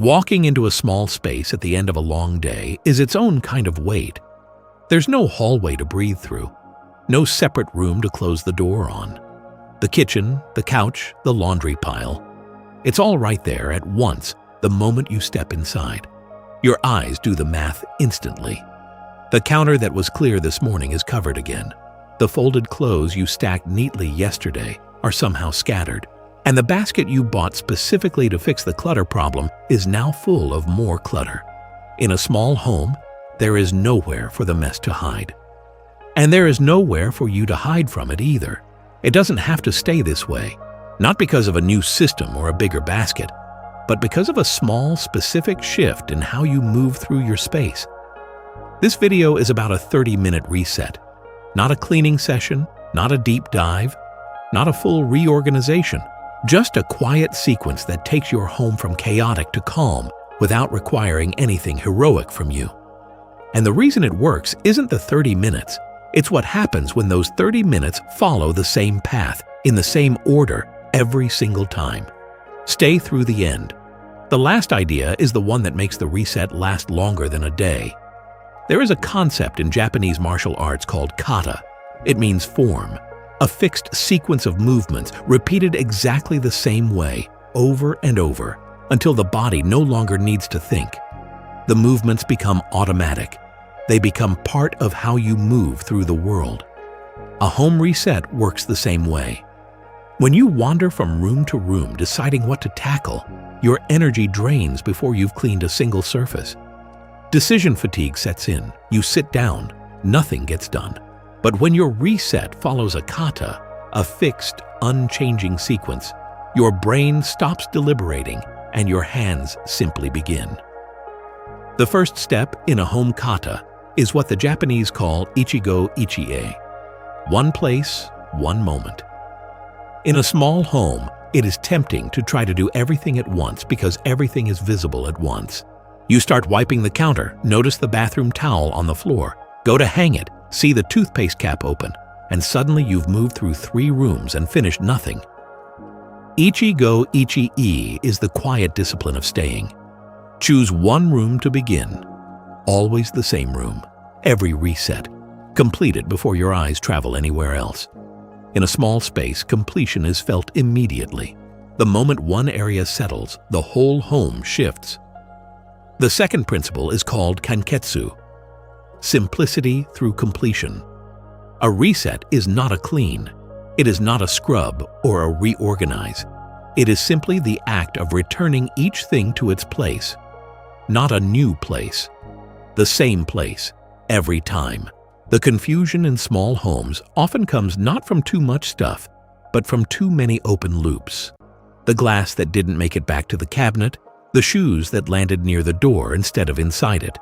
Walking into a small space at the end of a long day is its own kind of weight. There's no hallway to breathe through, no separate room to close the door on. The kitchen, the couch, the laundry pile. It's all right there at once the moment you step inside. Your eyes do the math instantly. The counter that was clear this morning is covered again. The folded clothes you stacked neatly yesterday are somehow scattered. And the basket you bought specifically to fix the clutter problem is now full of more clutter. In a small home, there is nowhere for the mess to hide. And there is nowhere for you to hide from it either. It doesn't have to stay this way, not because of a new system or a bigger basket, but because of a small, specific shift in how you move through your space. This video is about a 30-minute reset, not a cleaning session, not a deep dive, not a full reorganization. Just a quiet sequence that takes your home from chaotic to calm without requiring anything heroic from you. And the reason it works isn't the 30 minutes, it's what happens when those 30 minutes follow the same path, in the same order, every single time. Stay through the end. The last idea is the one that makes the reset last longer than a day. There is a concept in Japanese martial arts called kata. It means form. A fixed sequence of movements repeated exactly the same way, over and over, until the body no longer needs to think. The movements become automatic. They become part of how you move through the world. A home reset works the same way. When you wander from room to room deciding what to tackle, your energy drains before you've cleaned a single surface. Decision fatigue sets in. You sit down, nothing gets done. But when your reset follows a kata, a fixed, unchanging sequence, your brain stops deliberating and your hands simply begin. The first step in a home kata is what the Japanese call ichigo ichie. One place, one moment. In a small home, it is tempting to try to do everything at once because everything is visible at once. You start wiping the counter, notice the bathroom towel on the floor, go to hang it, see the toothpaste cap open, and suddenly you've moved through 3 rooms and finished nothing. Ichigo ichii is the quiet discipline of staying. Choose one room to begin. Always the same room. Every reset. Complete it before your eyes travel anywhere else. In a small space, completion is felt immediately. The moment one area settles, the whole home shifts. The second principle is called kanketsu. Simplicity through completion. A reset is not a clean. It is not a scrub or a reorganize. It is simply the act of returning each thing to its place. Not a new place. The same place, every time. The confusion in small homes often comes not from too much stuff, but from too many open loops. The glass that didn't make it back to the cabinet, the shoes that landed near the door instead of inside it,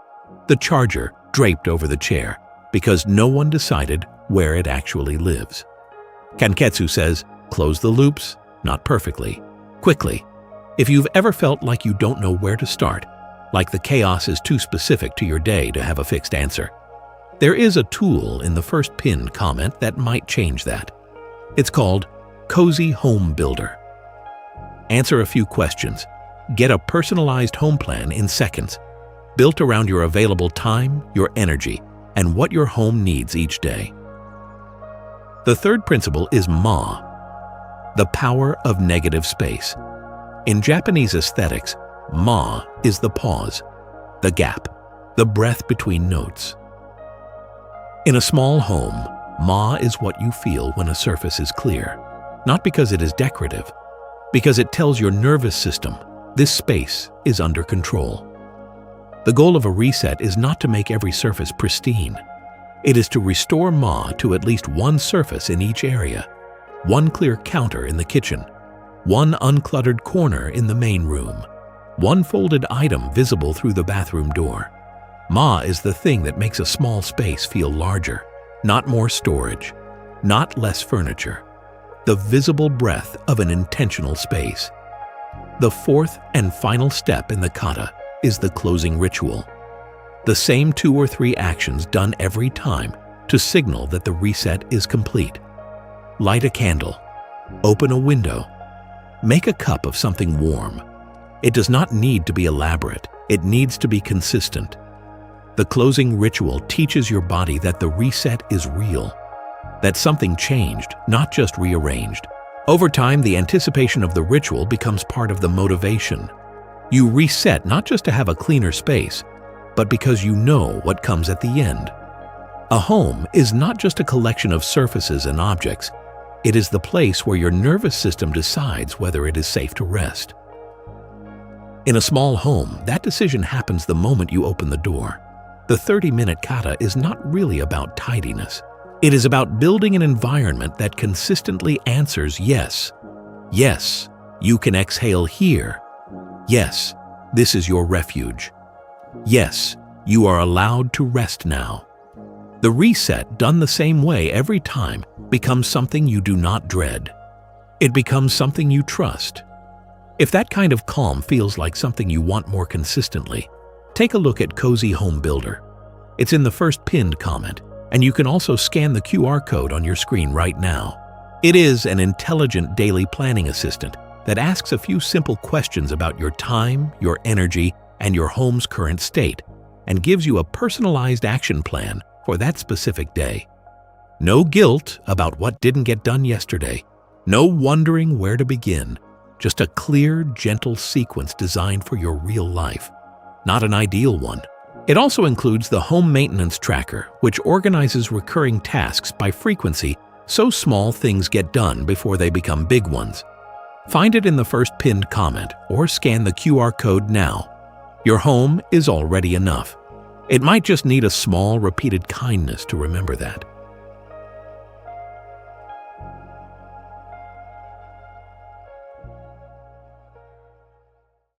the charger draped over the chair because no one decided where it actually lives. Kanketsu says, close the loops, not perfectly, quickly. If you've ever felt like you don't know where to start, like the chaos is too specific to your day to have a fixed answer, there is a tool in the first pinned comment that might change that. It's called Cozy Home Builder. Answer a few questions. Get a personalized home plan in seconds, built around your available time, your energy, and what your home needs each day. The third principle is Ma, the power of negative space. In Japanese aesthetics, Ma is the pause, the gap, the breath between notes. In a small home, Ma is what you feel when a surface is clear, not because it is decorative, because it tells your nervous system this space is under control. The goal of a reset is not to make every surface pristine. It is to restore Ma to at least one surface in each area, one clear counter in the kitchen, one uncluttered corner in the main room, one folded item visible through the bathroom door. Ma is the thing that makes a small space feel larger, not more storage, not less furniture. The visible breath of an intentional space. The fourth and final step in the kata is the closing ritual. The same 2 or 3 actions done every time to signal that the reset is complete. Light a candle, open a window, make a cup of something warm. It does not need to be elaborate. It needs to be consistent. The closing ritual teaches your body that the reset is real, that something changed, not just rearranged. Over time, the anticipation of the ritual becomes part of the motivation. You reset not just to have a cleaner space, but because you know what comes at the end. A home is not just a collection of surfaces and objects. It is the place where your nervous system decides whether it is safe to rest. In a small home, that decision happens the moment you open the door. The 30-minute kata is not really about tidiness. It is about building an environment that consistently answers yes. Yes, you can exhale here. Yes, this is your refuge. Yes, you are allowed to rest now. The reset, done the same way every time, becomes something you do not dread. It becomes something you trust. If that kind of calm feels like something you want more consistently, take a look at Cozy Home Builder. It's in the first pinned comment, and you can also scan the QR code on your screen right now. It is an intelligent daily planning assistant that asks a few simple questions about your time, your energy, and your home's current state, and gives you a personalized action plan for that specific day. No guilt about what didn't get done yesterday. No wondering where to begin. Just a clear, gentle sequence designed for your real life, not an ideal one. It also includes the Home Maintenance Tracker, which organizes recurring tasks by frequency so small things get done before they become big ones. Find it in the first pinned comment or scan the QR code now. Your home is already enough. It might just need a small, repeated kindness to remember that.